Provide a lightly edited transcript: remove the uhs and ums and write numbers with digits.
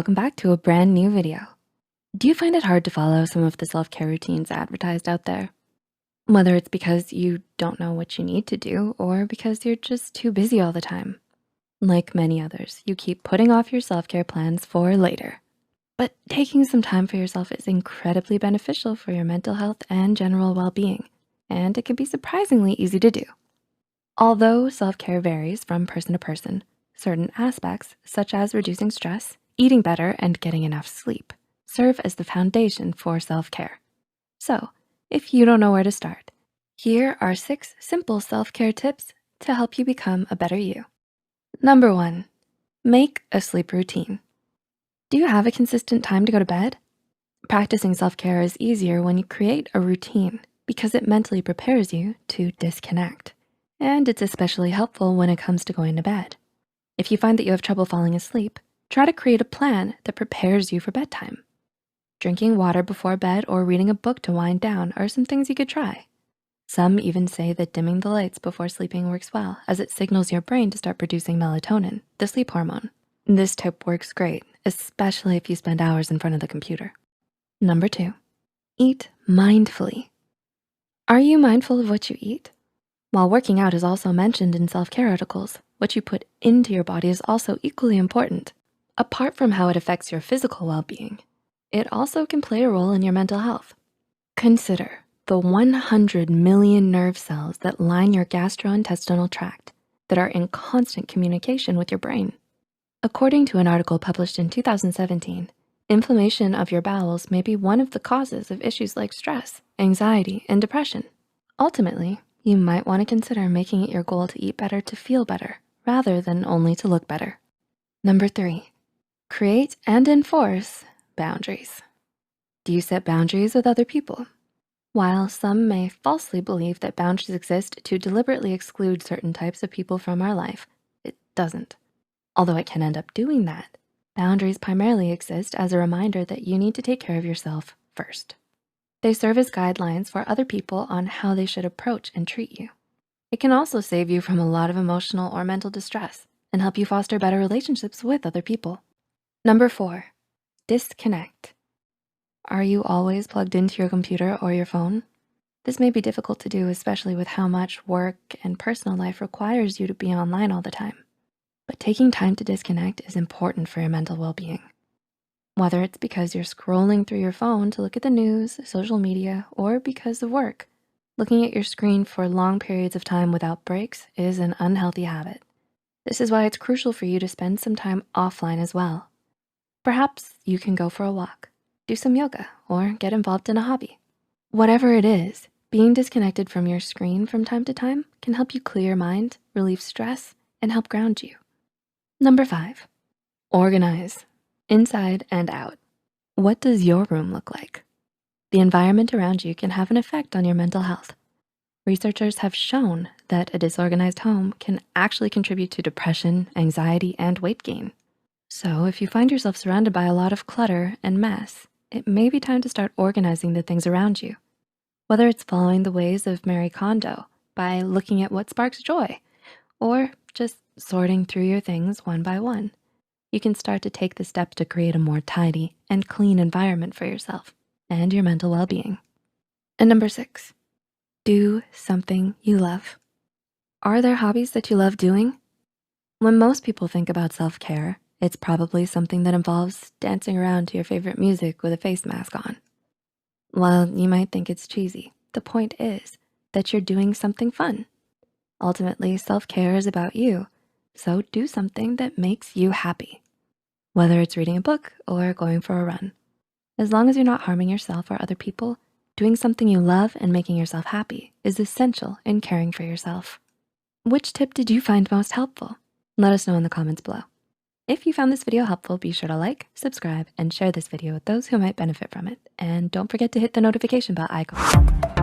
welcome back to a brand new video. Do you find it hard to follow some of the self-care routines advertised out there? Whether it's because you don't know what you need to do or because you're just too busy all the time. Like many others, you keep putting off your self-care plans for later. But taking some time for yourself is incredibly beneficial for your mental health and general well-being, and it can be surprisingly easy to do. Although self-care varies from person to person, certain aspects, such as reducing stress, eating better, and getting enough sleep, serve as the foundation for self-care. So, if you don't know where to start, here are 6 simple self-care tips to help you become a better you. Number 1, make a sleep routine. Do you have a consistent time to go to bed? Practicing self-care is easier when you create a routine because it mentally prepares you to disconnect. And it's especially helpful when it comes to going to bed. If you find that you have trouble falling asleep, try to create a plan that prepares you for bedtime. Drinking water before bed or reading a book to wind down are some things you could try. Some even say that dimming the lights before sleeping works well, as it signals your brain to start producing melatonin, the sleep hormone. This tip works great, especially if you spend hours in front of the computer. Number 2, eat mindfully. Are you mindful of what you eat? While working out is also mentioned in self-care articles, what you put into your body is also equally important. Apart from how it affects your physical well-being, it also can play a role in your mental health. Consider the 100 million nerve cells that line your gastrointestinal tract that are in constant communication with your brain. According to an article published in 2017, inflammation of your bowels may be one of the causes of issues like stress, anxiety, and depression. Ultimately, you might want to consider making it your goal to eat better to feel better rather than only to look better. Number 3, create and enforce boundaries. Do you set boundaries with other people? While some may falsely believe that boundaries exist to deliberately exclude certain types of people from our life, it doesn't. Although it can end up doing that, boundaries primarily exist as a reminder that you need to take care of yourself first. They serve as guidelines for other people on how they should approach and treat you. It can also save you from a lot of emotional or mental distress and help you foster better relationships with other people. Number 4, disconnect. Are you always plugged into your computer or your phone? This may be difficult to do, especially with how much work and personal life requires you to be online all the time. But taking time to disconnect is important for your mental well-being. Whether it's because you're scrolling through your phone to look at the news, social media, or because of work, looking at your screen for long periods of time without breaks is an unhealthy habit. This is why it's crucial for you to spend some time offline as well. Perhaps you can go for a walk, do some yoga, or get involved in a hobby. Whatever it is, being disconnected from your screen from time to time can help you clear your mind, relieve stress, and help ground you. Number 5, organize. Inside and out. What does your room look like? The environment around you can have an effect on your mental health. Researchers have shown that a disorganized home can actually contribute to depression, anxiety, and weight gain. So if you find yourself surrounded by a lot of clutter and mess, it may be time to start organizing the things around you. Whether it's following the ways of Marie Kondo by looking at what sparks joy, or just sorting through your things one by one, you can start to take the steps to create a more tidy and clean environment for yourself and your mental well-being. And number 6, do something you love. Are there hobbies that you love doing? When most people think about self-care, it's probably something that involves dancing around to your favorite music with a face mask on. While you might think it's cheesy, the point is that you're doing something fun. Ultimately, self-care is about you, so do something that makes you happy. Whether it's reading a book or going for a run. As long as you're not harming yourself or other people, doing something you love and making yourself happy is essential in caring for yourself. Which tip did you find most helpful? Let us know in the comments below. If you found this video helpful, be sure to like, subscribe, and share this video with those who might benefit from it. And don't forget to hit the notification bell icon.